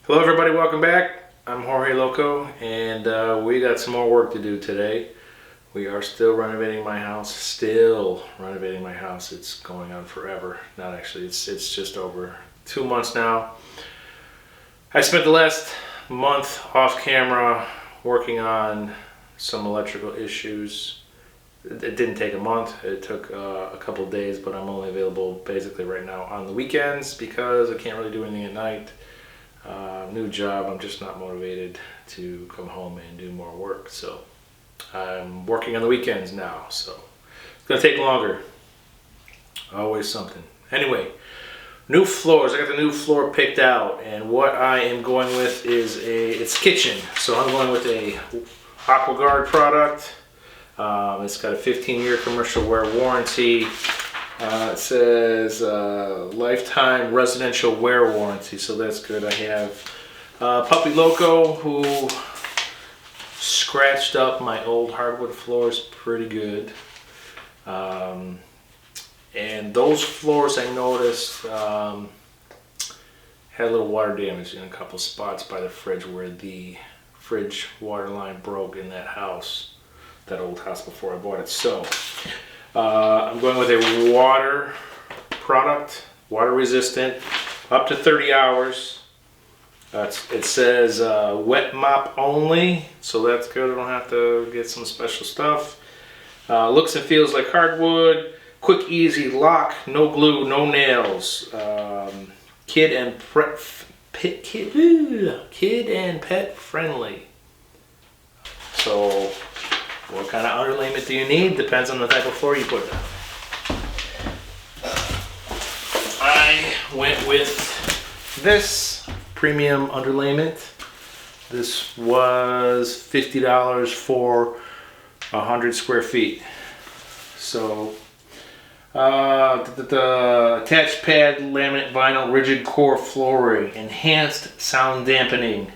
Hello everybody, welcome back. I'm Jorge Loco, and we got some more work to do today. We are still renovating my house. It's going on forever. Not actually, it's just over 2 months now. I spent the last month off camera working on some electrical issues. It didn't take a month, it took a couple days, but I'm only available basically right now on the weekends because I can't really do anything at night. New job, I'm just not motivated to come home and do more work, so I'm working on the weekends now, so it's gonna take longer. Always something. Anyway, new floors. I got the new floor picked out, and what I am going with is it's kitchen, so I'm going with a AquaGuard product. It's got a 15-year commercial wear warranty. It says lifetime residential wear warranty, so that's good. I have Puppy Loco, who scratched up my old hardwood floors pretty good. And those floors I noticed had a little water damage in a couple spots by the fridge where the fridge water line broke in that house, that old house before I bought it. So I'm going with a water product, water resistant, up to 30 hours. It says wet mop only, so that's good. I don't have to get some special stuff. Looks and feels like hardwood. Quick, easy lock, no glue, no nails. Kid and pet friendly. So what kind of underlayment do you need? Depends on the type of floor you put down. I went with this premium underlayment. This was $50 for 100 square feet. So the attached pad, laminate vinyl, rigid core flooring, enhanced sound dampening.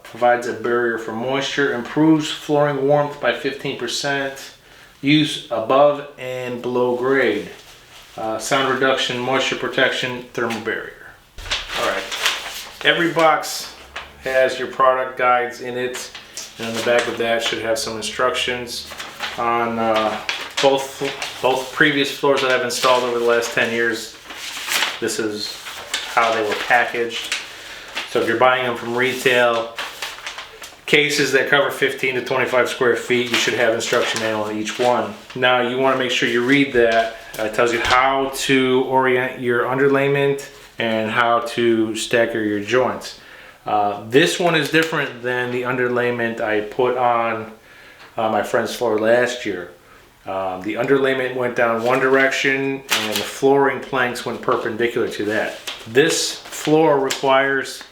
Provides a barrier for moisture, improves flooring warmth by 15%, use above and below grade, sound reduction, moisture protection, thermal barrier. Alright, every box has your product guides in it, and on the back of that should have some instructions on both previous floors that I've installed over the last 10 years. This is how they were packaged. So if you're buying them from retail, cases that cover 15 to 25 square feet, you should have instruction manual on each one. Now you want to make sure you read that. It tells you how to orient your underlayment and how to stagger your joints. This one is different than the underlayment I put on my friend's floor last year. The underlayment went down one direction and the flooring planks went perpendicular to that. This floor requires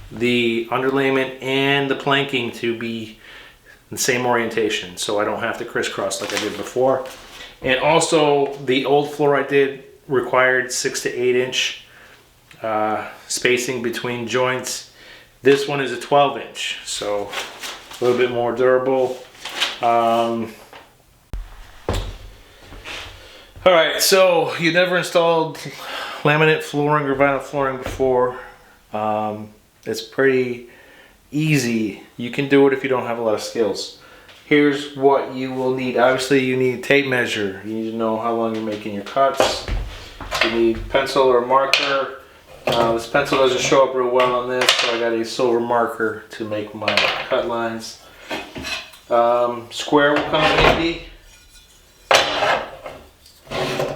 the underlayment and the planking to be the same orientation, so I don't have to crisscross like I did before. And also the old floor I did required 6 to 8 inch spacing between joints. This one is a 12 inch, so a little bit more durable. Alright, so you never installed laminate flooring or vinyl flooring before. It's pretty easy. You can do it if you don't have a lot of skills. Here's what you will need. Obviously you need a tape measure. You need to know how long you're making your cuts. You need pencil or marker. This pencil doesn't show up real well on this, so I got a silver marker to make my cut lines. Square will come in handy.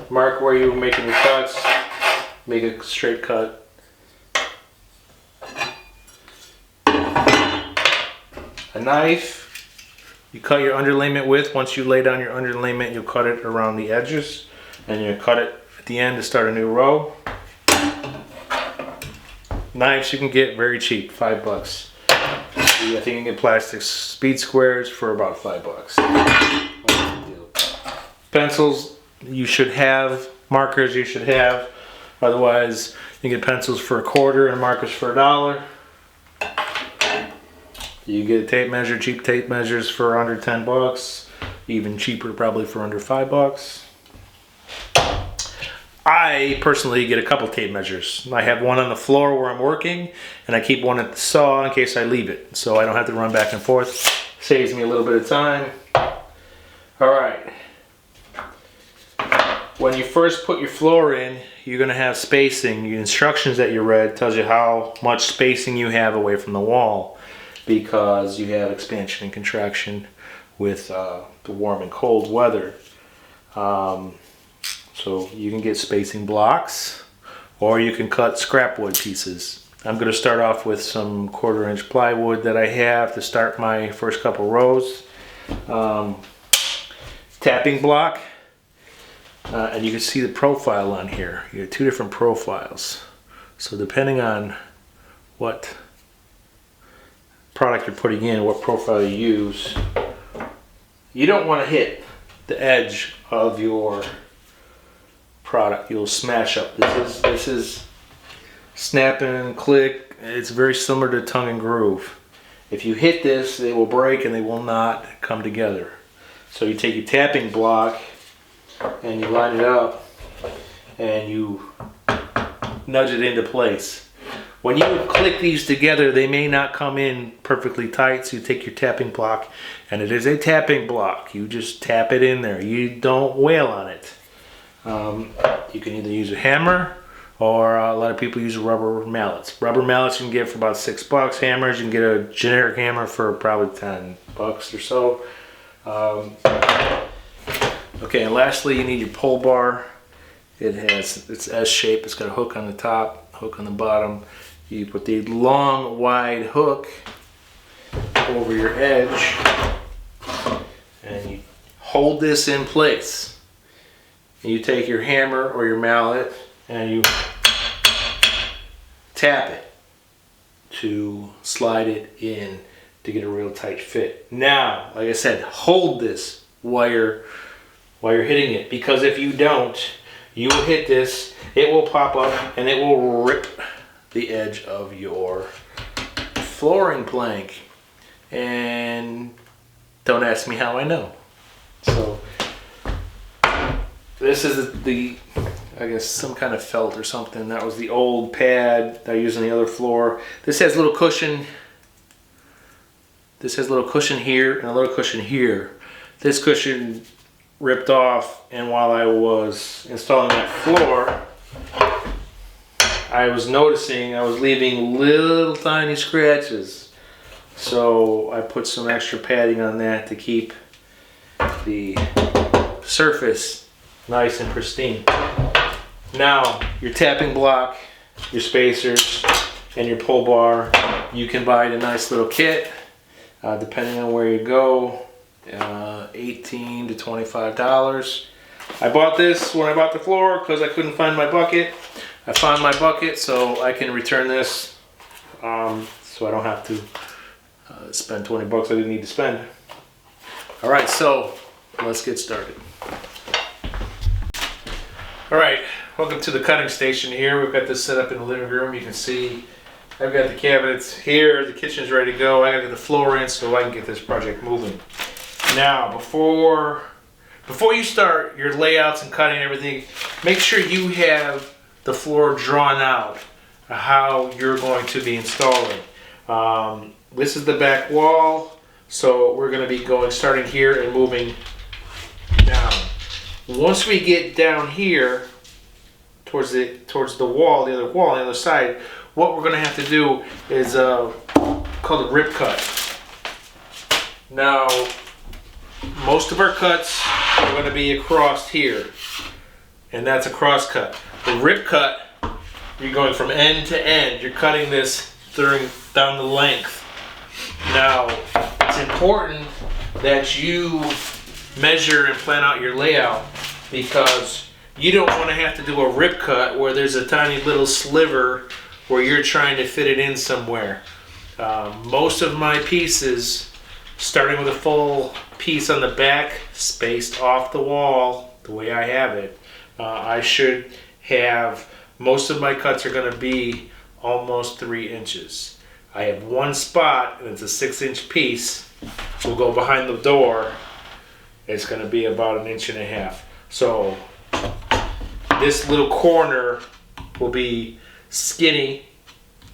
Mark where you're making your cuts. Make a straight cut. A knife, you cut your underlayment with. Once you lay down your underlayment, you'll cut it around the edges, and you cut it at the end to start a new row. Knives you can get very cheap, $5. I think you can get plastic speed squares for about $5. Pencils you should have, markers you should have. Otherwise, you can get pencils for $1 and markers for $1. You get a tape measure, cheap tape measures for under $10, even cheaper probably for under $5. I personally get a couple tape measures. I have one on the floor where I'm working, and I keep one at the saw in case I leave it, so I don't have to run back and forth. Saves me a little bit of time. All right. When you first put your floor in, you're going to have spacing. The instructions that you read tells you how much spacing you have away from the wall, because you have expansion and contraction with the warm and cold weather. So you can get spacing blocks, or you can cut scrap wood pieces. I'm going to start off with some 1/4 inch plywood that I have to start my first couple rows. Tapping block, and you can see the profile on here. You have 2 different profiles. So depending on what product you're putting in, what profile you use, you don't want to hit the edge of your product. You'll smash up. This is snap and click. It's very similar to tongue and groove. If you hit this, they will break and they will not come together. So you take your tapping block and you line it up and you nudge it into place. When you click these together, they may not come in perfectly tight, so you take your tapping block, and it is a tapping block. You just tap it in there. You don't wail on it. You can either use a hammer, or a lot of people use rubber mallets. Rubber mallets you can get for about $6. Hammers, you can get a generic hammer for probably $10 or so. Okay, and lastly, you need your pole bar. It's S-shaped. It's got a hook on the top, hook on the bottom. You put the long, wide hook over your edge, and you hold this in place. And you take your hammer or your mallet and you tap it to slide it in to get a real tight fit. Now, like I said, hold this while you're hitting it, because if you don't, you will hit this, it will pop up and it will rip the edge of your flooring plank. And don't ask me how I know. So this is I guess some kind of felt or something. That was the old pad that I used on the other floor. This has a little cushion. This has a little cushion here and a little cushion here. This cushion ripped off, and while I was installing that floor, I was noticing I was leaving little tiny scratches. So I put some extra padding on that to keep the surface nice and pristine. Now, your tapping block, your spacers, and your pole bar, you can buy a nice little kit, depending on where you go, $18 to $25. I bought this when I bought the floor because I couldn't find my bucket. I found my bucket, so I can return this, so I don't have to spend 20 bucks I didn't need to spend. All right, so let's get started. All right, welcome to the cutting station here. We've got this set up in the living room. You can see I've got the cabinets here. The kitchen's ready to go. I gotta get the floor in so I can get this project moving. Now, before you start your layouts and cutting and everything, make sure you have the floor drawn out, how you're going to be installing. This is the back wall, so we're going to be starting here and moving down. Once we get down here towards the wall, the other wall on the other side, what we're going to have to do is called a rip cut. Now, most of our cuts are going to be across here, and that's a cross cut. The rip cut, you're going from end to end. You're cutting this down the length. Now, it's important that you measure and plan out your layout, because you don't want to have to do a rip cut where there's a tiny little sliver where you're trying to fit it in somewhere. Most of my pieces, starting with a full piece on the back, spaced off the wall the way I have it, I should have, most of my cuts are going to be almost 3 inches. I have one spot, and it's a 6-inch piece. We'll go behind the door. It's going to be about 1.5 inches. So this little corner will be skinny,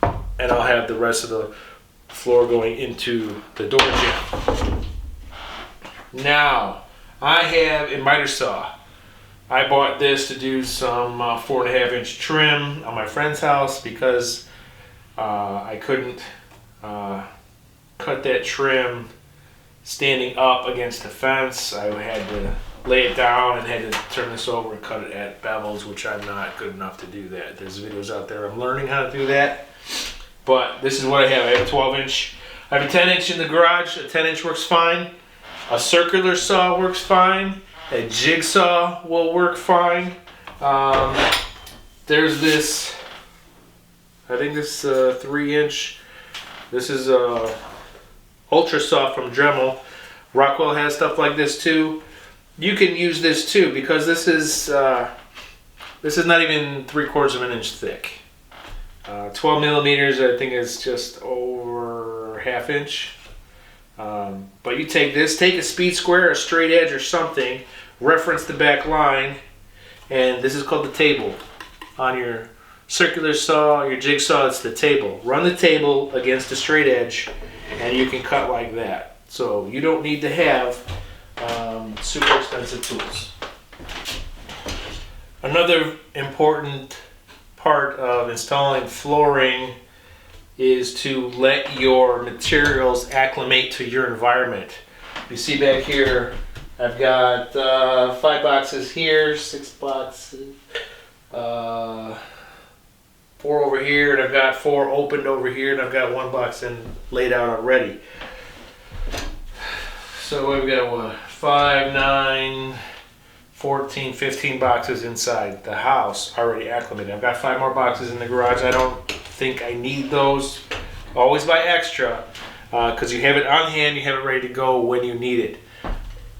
and I'll have the rest of the floor going into the door jamb. Now, I have a miter saw. I bought this to do some 4.5-inch trim on my friend's house because I couldn't cut that trim standing up against the fence. I had to lay it down and had to turn this over and cut it at bevels, which I'm not good enough to do that. There's videos out there I'm learning how to do that. But this is what I have. I have a 12-inch. I have a 10-inch in the garage. A 10-inch works fine. A circular saw works fine. A jigsaw will work fine. There's this, I think this 3-inch. This is a ultra saw from Dremel. Rockwell has stuff like this too. You can use this too because this is not even 3/4 of an inch thick. 12 millimeters, I think, is just over 1/2 inch. But you take this, take a speed square, a straight edge or something, reference the back line, and this is called the table. On your circular saw, your jigsaw, it's the table. Run the table against a straight edge, and you can cut like that. So you don't need to have super expensive tools. Another important part of installing flooring is to let your materials acclimate to your environment. You see back here, I've got 5 boxes here, 6 boxes, 4 over here, and I've got 4 opened over here, and I've got 1 box laid out already. So we've got what, 5, 9, 14, 15 boxes inside the house already acclimated. I've got 5 more boxes in the garage. I don't think I need those. Always buy extra because you have it on hand, you have it ready to go when you need it.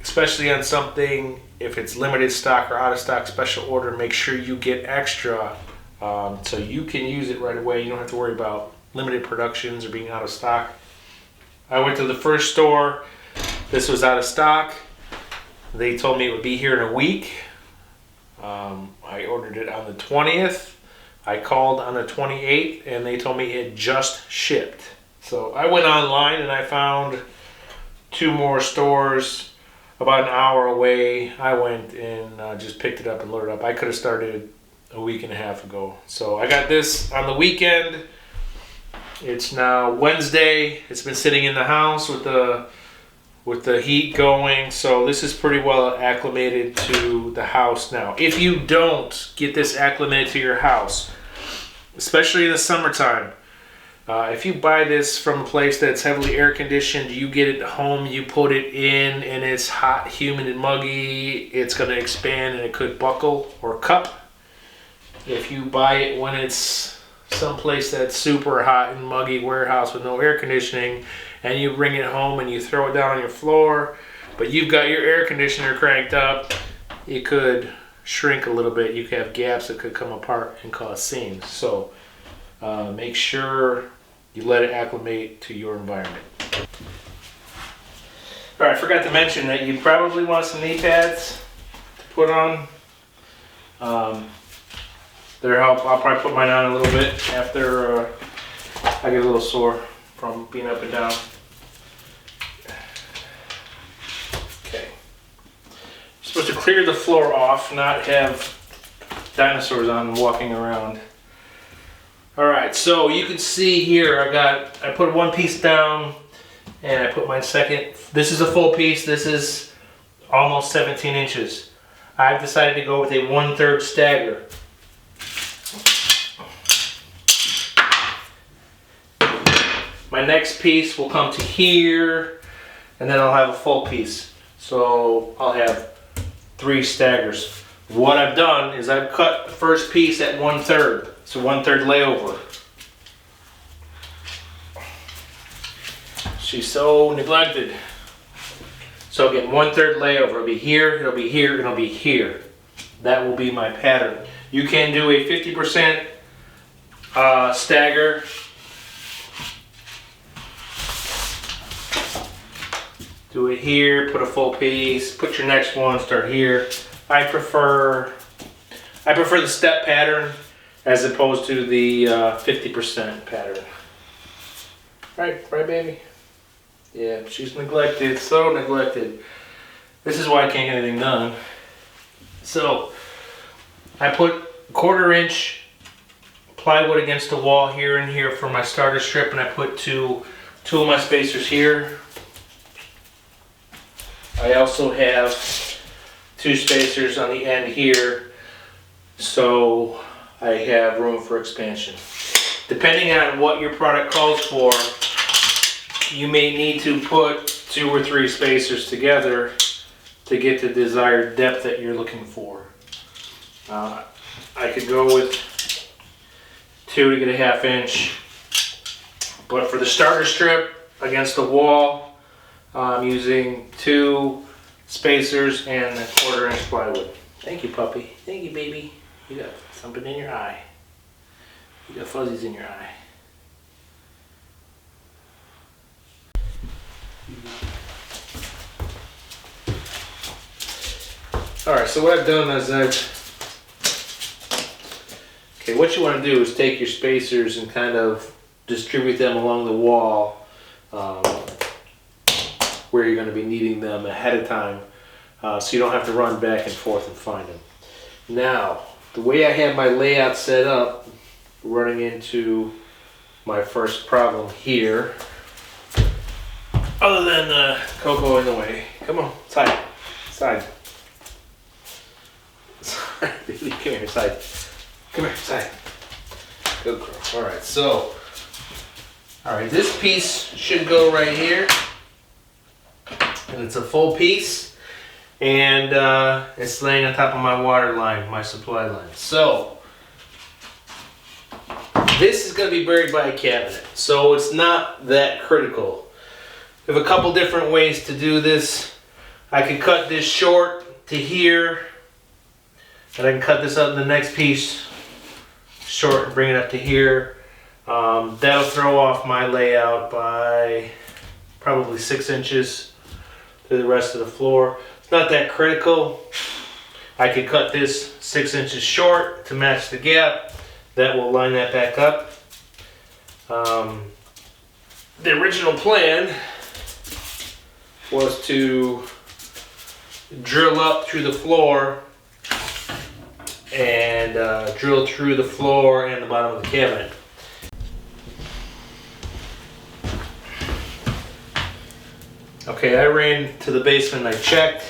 Especially on something, if it's limited stock or out of stock, special order, make sure you get extra so you can use it right away. You don't have to worry about limited productions or being out of stock. I went to the first store. This was out of stock. They told me it would be here in a week. I ordered it on the 20th. I called on the 28th and they told me it just shipped. So I went online and I found 2 more stores about an hour away. I went and just picked it up and loaded it up. I could have started a week and a half ago. So I got this on the weekend. It's now Wednesday. It's been sitting in the house with the heat going, so this is pretty well acclimated to the house now. If you don't get this acclimated to your house, especially in the summertime, if you buy this from a place that's heavily air conditioned, you get it home, you put it in, and it's hot, humid, and muggy, it's going to expand and it could buckle or cup. If you buy it when it's someplace that's super hot and muggy warehouse with no air conditioning, and you bring it home and you throw it down on your floor, but you've got your air conditioner cranked up, it could shrink a little bit. You could have gaps that could come apart and cause seams. So make sure you let it acclimate to your environment. All right, I forgot to mention that you probably want some knee pads to put on. They're help. I'll probably put mine on a little bit after I get a little sore from being up and down. Okay. You're supposed to clear the floor off, not have dinosaurs on walking around. Alright, so you can see here I put 1 piece down and I put my second. This is a full piece. This is almost 17 inches. I've decided to go with a 1/3 stagger. My next piece will come to here, and then I'll have a full piece. So I'll have 3 staggers. What I've done is I've cut the first piece at 1/3. So 1/3 layover. She's so neglected. So again, 1/3 layover. It'll be here, it'll be here, and it'll be here. That will be my pattern. You can do a 50% stagger. Do it here, put a full piece, put your next one, start here. I prefer I prefer the step pattern as opposed to the 50% pattern. Right, baby? Yeah, she's neglected, so neglected. This is why I can't get anything done. So, I put 1/4 inch plywood against the wall here and here for my starter strip, and I put two of my spacers here. I also have 2 spacers on the end here, so I have room for expansion. Depending on what your product calls for, you may need to put 2 or 3 spacers together to get the desired depth that you're looking for. I could go with 2 to get a 1/2 inch, but for the starter strip against the wall, I'm using 2 spacers and a 1/4 inch plywood. Thank you, puppy. Thank you, baby. You got something in your eye. You got fuzzies in your eye. Alright, so what I've done is okay, what you want to do is take your spacers and kind of distribute them along the wall where you're going to be needing them ahead of time, so you don't have to run back and forth and find them. Now, the way I have my layout set up, running into my first problem here, other than Coco in the way. Come on, side, side. Baby, come here, side. Come here, side. Good girl. Alright, so, alright, this piece should go right here. And it's a full piece. And it's laying on top of my water line, my supply line. So, this is going to be buried by a cabinet. So, it's not that critical. We have a couple different ways to do this. I can cut this short to here. And I can cut this up in the next piece short and bring it up to here. That'll throw off my layout by probably 6 inches to the rest of the floor. It's not that critical. I could cut this 6 inches short to match the gap. That will line that back up. The original plan was to drill up through the floor and drill through the floor and the bottom of the cabinet. Okay, I ran to the basement and I checked.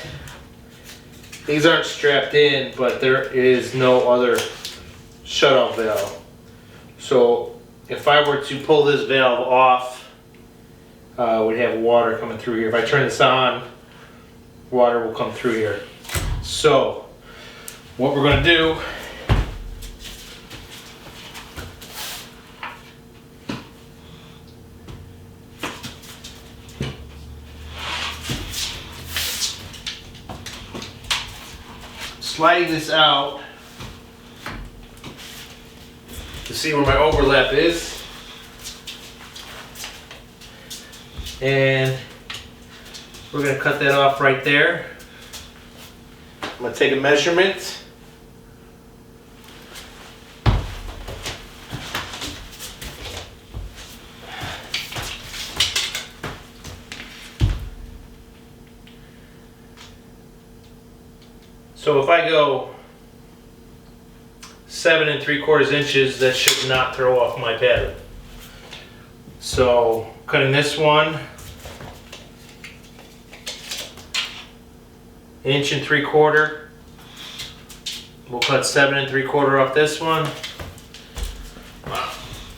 These aren't strapped in, but there is no other shutoff valve. So if I were to pull this valve off, we'd have water coming through here. If I turn this on, water will come through here. So what we're going to do sliding this out to see where my overlap is, and we're going to cut that off right there. I'm going to take a measurement. So if I go 7 3/4 inches, that should not throw off my pattern. So cutting this one, 1 3/4 inches. We'll cut 7 3/4 off this one,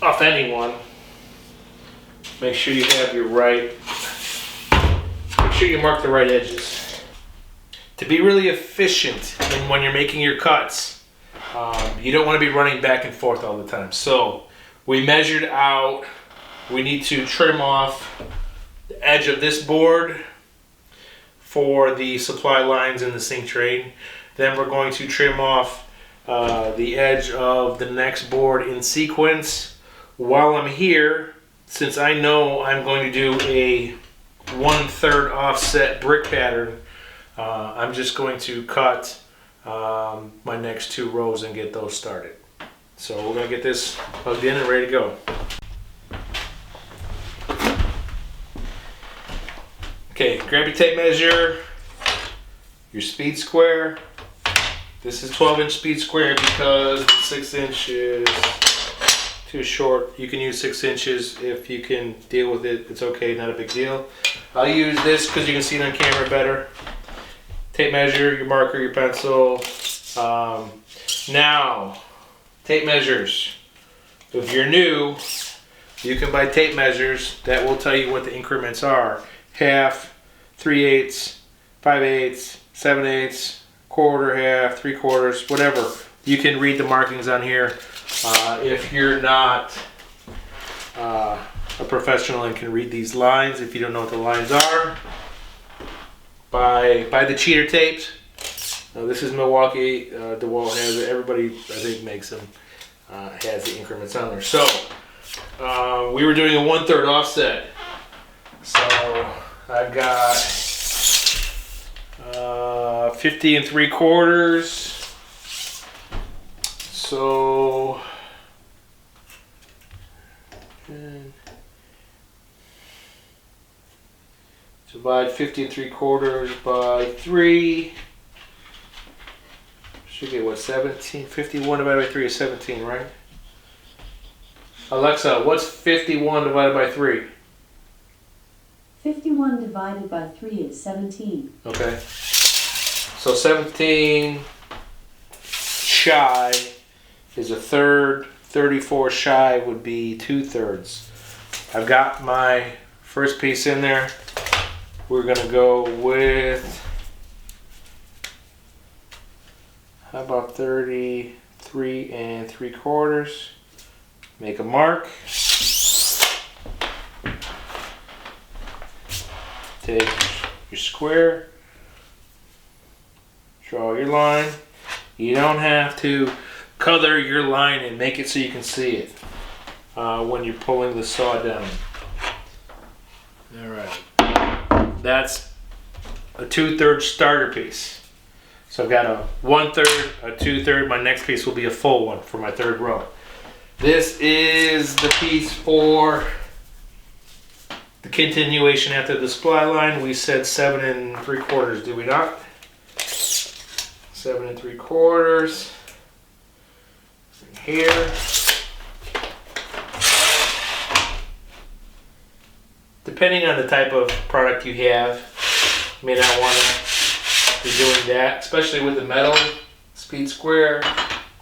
off any one. Make sure you have your right, make sure you mark the right edges. To be really efficient in when you're making your cuts, you don't want to be running back and forth all the time. So we measured out, we need to trim off the edge of this board for the supply lines in the sink train. Then we're going to trim off the edge of the next board in sequence. While I'm here, since I know I'm going to do a 1/3 offset brick pattern, I'm just going to cut my next 2 rows and get those started. So we're going to get this plugged in and ready to go. Okay, grab your tape measure, your speed square. This is 12-inch speed square because 6 inches too short. You can use 6 inches if you can deal with it. It's okay, not a big deal. I'll use this because you can see it on camera better. Tape measure, your marker, your pencil. Now, tape measures. If you're new, you can buy tape measures that will tell you what the increments are. Half, 3/8, 5/8, 7/8, quarter, half, 3/4, whatever. You can read the markings on here. If you're not a professional and can read these lines, if you don't know what the lines are, buy the cheater tapes. This is Milwaukee. DeWalt has it. Everybody, I think, makes them. Has the increments on there. So we were doing a 1/3 offset. So I've got 50 3/4. So divide 50 3/4 by 3. Should get what, 17? 51 divided by 3 is 17, right? Alexa, what's 51 divided by 3? 51 divided by 3 is 17. Okay. So 17 shy is 1/3. 34 shy would be 2/3. I've got my first piece in there. We're going to go with, how about 33 3/4? Make a mark. Take your square. Draw your line. You don't have to color your line and make it so you can see it when you're pulling the saw down. Alright. That's a 2/3 starter piece. So I've got a 1/3, a 2/3. My next piece will be a full one for my 3rd row. This is the piece for the continuation after the supply line. We said 7 3/4, did we not? 7 3/4. Here. Depending on the type of product you have, you may not want to be doing that, especially with the metal speed square,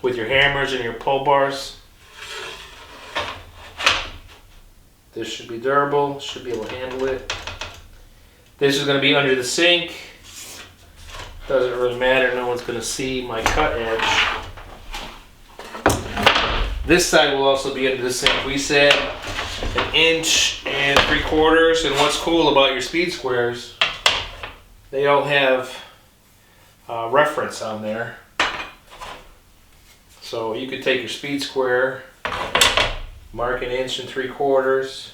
with your hammers and your pull bars. This should be durable, should be able to handle it. This is going to be under the sink. Doesn't really matter, no one's going to see my cut edge. This side will also be under the sink. We said 1 3/4, and what's cool about your speed squares, they all have reference on there. So you could take your speed square, mark 1 3/4.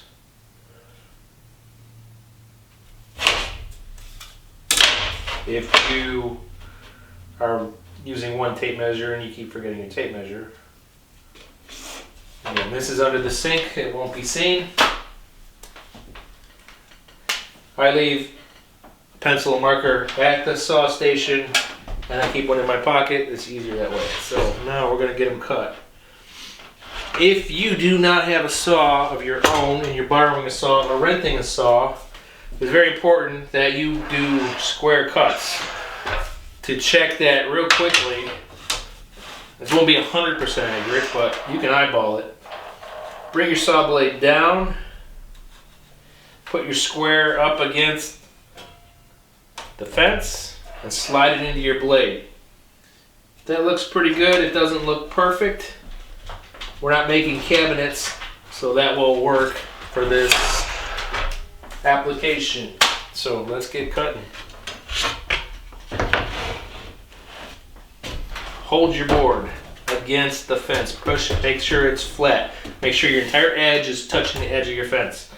If you are using one tape measure and you keep forgetting your tape measure, again, this is under the sink, it won't be seen. I leave a pencil and marker at the saw station, and I keep one in my pocket. It's easier that way. So now we're going to get them cut. If you do not have a saw of your own and you're borrowing a saw or renting a saw, it's very important that you do square cuts. To check that real quickly, this won't be 100% accurate, but you can eyeball it. Bring your saw blade down, put your square up against the fence, and slide it into your blade. That looks pretty good. It doesn't look perfect. We're not making cabinets, so that will work for this application. So let's get cutting. Hold your board against the fence. Push it. Make sure it's flat. Make sure your entire edge is touching the edge of your fence.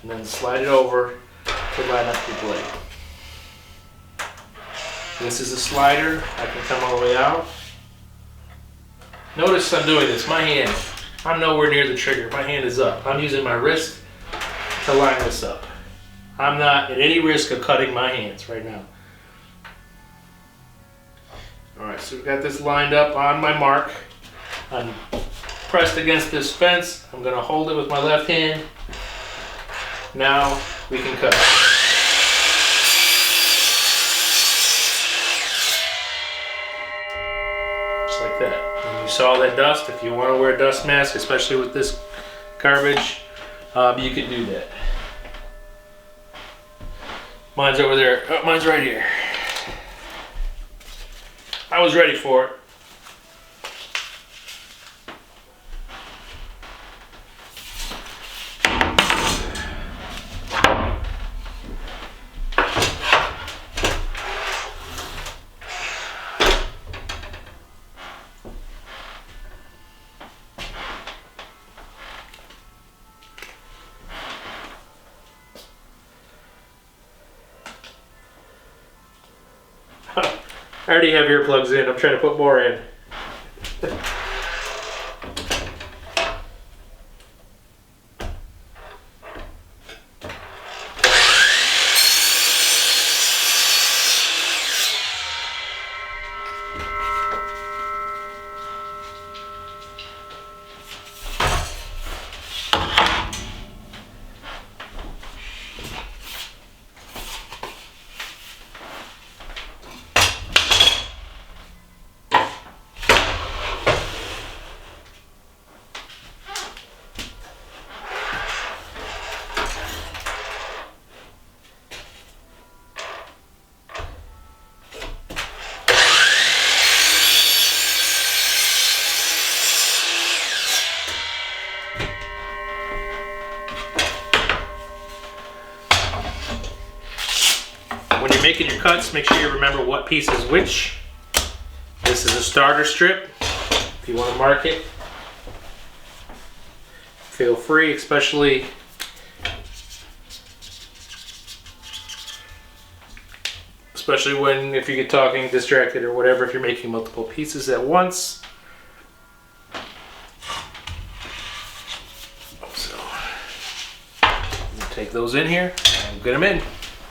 And then slide it over to line up your blade. This is a slider. I can come all the way out. Notice I'm doing this. My hand, I'm nowhere near the trigger. My hand is up. I'm using my wrist to line this up. I'm not at any risk of cutting my hands right now. Alright, so we've got this lined up on my mark. I'm pressed against this fence. I'm going to hold it with my left hand. Now we can cut. Just like that. And you saw that dust. If you want to wear a dust mask, especially with this garbage, you can do that. Mine's over there. Oh, mine's right here. I was ready for it. I already have earplugs in. I'm trying to put more in. When you're making your cuts, make sure you remember what piece is which. This is a starter strip. If you want to mark it, feel free, especially when if you get talking distracted or whatever, if you're making multiple pieces at once. So take those in here and get them in.